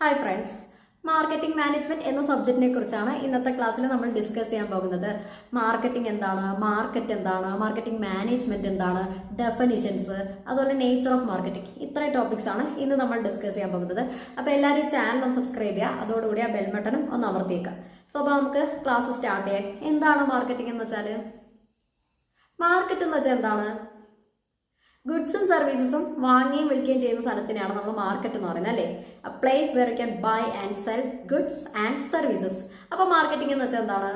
Hi friends, marketing management എന്ന സബ്ജക്റ്റിനെ കുറിച്ചാണ് ഇന്നത്തെ ക്ലാസ്സിൽ നമ്മൾ ഡിസ്കസ് ചെയ്യാൻ പോകുന്നത്. മാർക്കറ്റിംഗ് എന്താണ്, മാർക്കറ്റ് എന്താണ്, മാർക്കറ്റിംഗ് മാനേജ്മെന്റ് എന്താണ്, ഡെഫിനിഷൻസ്, അതുപോലെ നേച്ചർ ഓഫ് മാർക്കറ്റിംഗ്, ഇത്രയും ടോപ്പിക്സ് ആണ് ഇന്ന് നമ്മൾ ഡിസ്കസ് ചെയ്യാൻ പോകുന്നത്. അപ്പോൾ എല്ലാവരും ചാനൽ ഒന്ന് സബ്സ്ക്രൈബ് ചെയ്യുക, അതോടുകൂടി ആ ബെൽ ബട്ടണും ഒന്ന് അമർത്തിയേക്കുക. സോ അപ്പോൾ നമുക്ക് ക്ലാസ് സ്റ്റാർട്ട് ചെയ്യാം. എന്താണ് മാർക്കറ്റിംഗ് എന്ന് വെച്ചാൽ? മാർക്കറ്റ് എന്ന് വെച്ചാൽ എന്താണ്? ഗുഡ്സും സർവീസസും വാങ്ങുകയും വിൽക്കുകയും ചെയ്യുന്ന സ്ഥലത്തിനാണ് നമ്മൾ മാർക്കറ്റ് എന്ന് പറയുന്നത്, അല്ലേ? A place were you can buy and cell goods and services. അപ്പോൾ മാർക്കറ്റിംഗ് എന്ന് വെച്ചാൽ എന്താണ്?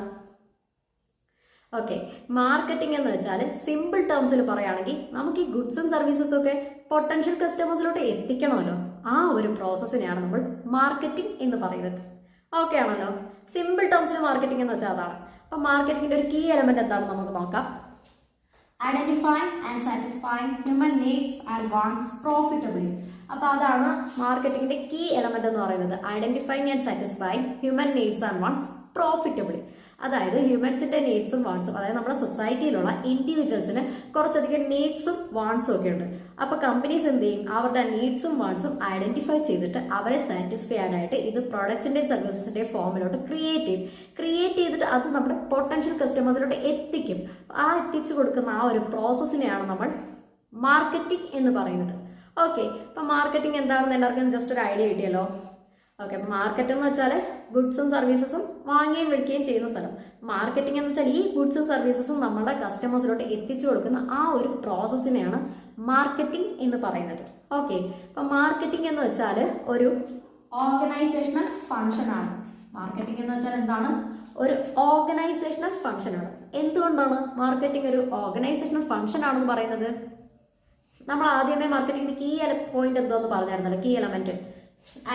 ഓക്കെ, മാർക്കറ്റിംഗ് എന്ന് വെച്ചാൽ സിമ്പിൾ ടേംസിൽ പറയുകയാണെങ്കിൽ നമുക്ക് ഈ ഗുഡ്സും സർവീസസും ഒക്കെ പൊട്ടൻഷ്യൽ കസ്റ്റമേഴ്സിലോട്ട് എത്തിക്കണമല്ലോ. ആ ഒരു പ്രോസസ്സിനെയാണ് നമ്മൾ മാർക്കറ്റിംഗ് എന്ന് പറയുന്നത്. ഓക്കെ ആണല്ലോ? സിമ്പിൾ ടേംസിൽ മാർക്കറ്റിംഗ് എന്ന് വെച്ചാൽ അതാണ്. അപ്പം മാർക്കറ്റിംഗിന്റെ ഒരു കീ എലമെന്റ് എന്താണെന്ന് നമുക്ക് നോക്കാം. Identifying and satisfying human needs and wants profitably. അപ്പോൾ അതാണ് മാർക്കറ്റിംഗിന്റെ കീ എലമെന്റ് എന്ന് പറയുന്നത്. Identifying and satisfying human needs and wants profitably. അതായത് ഹ്യൂമൻസിന്റെ നീഡ്സും വാണ്ട്സും, അതായത് നമ്മുടെ സൊസൈറ്റിയിലുള്ള ഇൻഡിവിജ്വൽസിന് കുറച്ചധികം നീഡ്സും വാണ്ട്സും ഒക്കെ ഉണ്ട്. അപ്പോൾ കമ്പനീസ് എന്ത് ചെയ്യും? അവരുടെ നീഡ്സും വാണ്ട്സും ഐഡന്റിഫൈ ചെയ്തിട്ട് അവരെ സാറ്റിസ്ഫൈ ചെയ്യാനായിട്ട് ഇത് പ്രൊഡക്ട്സിന്റെ സർവീസസിന്റെ ഫോമിലോട്ട് ക്രിയേറ്റ് ചെയ്തിട്ട് അത് നമ്മുടെ പൊട്ടൻഷ്യൽ കസ്റ്റമേഴ്സിലോട്ട് എത്തിക്കും. ആ എത്തിച്ചു കൊടുക്കുന്ന ആ ഒരു പ്രോസസ്സിനെയാണ് നമ്മൾ മാർക്കറ്റിംഗ് എന്ന് പറയുന്നത്. ഓക്കെ, അപ്പം മാർക്കറ്റിംഗ് എന്താണെന്ന് എല്ലാവർക്കും ജസ്റ്റ് ഒരു ഐഡിയ കിട്ടിയല്ലോ. ഓക്കെ, അപ്പം മാർക്കറ്റ് എന്ന് വെച്ചാൽ ഗുഡ്സും സർവീസസും വാങ്ങുകയും വിൽക്കുകയും ചെയ്യുന്ന സ്ഥലം. മാർക്കറ്റിംഗ് എന്ന് വെച്ചാൽ ഈ ഗുഡ്സും സർവീസസും നമ്മുടെ കസ്റ്റമേഴ്സിലോട്ട് എത്തിച്ചു കൊടുക്കുന്ന ആ ഒരു പ്രോസസ്സിനെയാണ് മാർക്കറ്റിംഗ് എന്ന് പറയുന്നത്. ഓക്കെ, അപ്പം മാർക്കറ്റിംഗ് എന്ന് വെച്ചാൽ ഒരു ഓർഗനൈസേഷണൽ ഫംഗ്ഷൻ ആണ്. മാർക്കറ്റിംഗ് എന്ന് വെച്ചാൽ എന്താണ്? ഒരു ഓർഗനൈസേഷണൽ ഫംഗ്ഷൻ ആണ്. എന്തുകൊണ്ടാണ് മാർക്കറ്റിംഗ് ഒരു ഓർഗനൈസേഷണൽ ഫംഗ്ഷൻ ആണെന്ന് പറയുന്നത്? നമ്മൾ ആദ്യമേ മാർക്കറ്റിംഗിന്റെ കീ പോയിന്റ് എന്തോന്ന് പറഞ്ഞായിരുന്നല്ലോ, key element.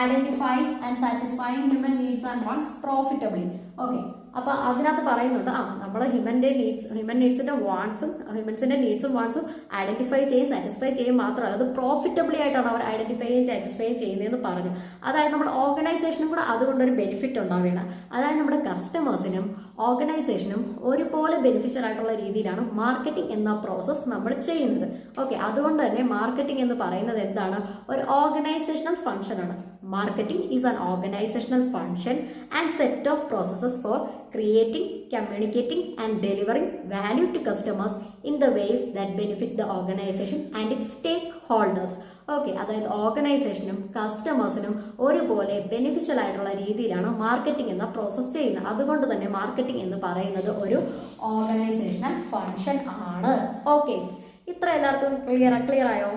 Identifying and satisfying human needs and wants profitably. Okay, അപ്പൊ അതിനകത്ത് പറയുന്നുണ്ട് നമ്മൾ ഹ്യൂമൻസിന്റെ നീഡ്സും വാണ്ട്സും ഐഡന്റിഫൈ ചെയ്യും, സാറ്റിസ്ഫൈ ചെയ്യും മാത്രമല്ല അത് പ്രോഫിറ്റബിളി ആയിട്ടാണ് അവർ ഐഡന്റിഫൈ ചെയ്യും സാറ്റിസ്ഫൈ ചെയ്യുന്നതെന്ന് പറഞ്ഞു. അതായത് നമ്മുടെ ഓർഗനൈസേഷനും കൂടെ അതുകൊണ്ടൊരു ബെനിഫിറ്റ് ഉണ്ടാവുകയാണ്. അതായത് നമ്മുടെ കസ്റ്റമേഴ്സിനും ഓർഗനൈസേഷനും ഒരുപോലെ ബെനിഫിഷ്യൽ ആയിട്ടുള്ള രീതിയിലാണ് മാർക്കറ്റിംഗ് എന്ന പ്രോസസ്സ് നമ്മൾ ചെയ്യുന്നത്. ഓക്കെ, അതുകൊണ്ട് തന്നെ മാർക്കറ്റിംഗ് എന്ന് പറയുന്നത് എന്താണ്? ഒരു ഓർഗനൈസേഷണൽ ഫംഗ്ഷൻ ആണ്. Marketing is an organizational function and set of processes for creating, communicating and delivering value to customers in the ways that benefit the organization and its stakeholders. Okay, അതായത് ഓർഗനൈസേഷനും കസ്റ്റമേഴ്സിനും ഒരുപോലെ beneficial ആയിട്ടുള്ള രീതിയിലാണ് marketing എന്ന process ചെയ്യുന്നത്. അതുകൊണ്ട് തന്നെ marketing എന്ന് പറയുന്നത് ഒരു ഓർഗനൈസേഷണൽ ഫംഗ്ഷൻ ആണ്. ഓക്കെ, ഇത്ര എല്ലാവർക്കും ക്ലിയർ ആയോ?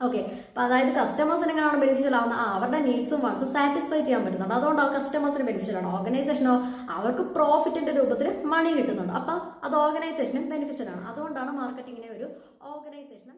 ഓക്കെ, അപ്പോൾ അതായത് കസ്റ്റമേഴ്സിന് എങ്ങനെയാണ് ബെനിഫിഷ്യൽ ആവുന്നത്? അവരുടെ നീഡ്സും വാണ്ട്സും സാറ്റിസ്ഫൈ ചെയ്യാൻ പറ്റുന്നുണ്ട്. അതുകൊണ്ട് ആ കസ്റ്റമേഴ്സിന് ബെനിഫിഷ്യൽ ആണ്. ഓർഗനൈസേഷനോ അവർക്ക് പ്രോഫിറ്റിന്റെ രൂപത്തിൽ മണി കിട്ടുന്നുണ്ട്. അപ്പം അത് ഓർഗനൈസേഷനും ബെനിഫിഷ്യൽ ആണ്. അതുകൊണ്ടാണ് മാർക്കറ്റിങ്ങിനെ ഒരു ഓർഗനൈസേഷനും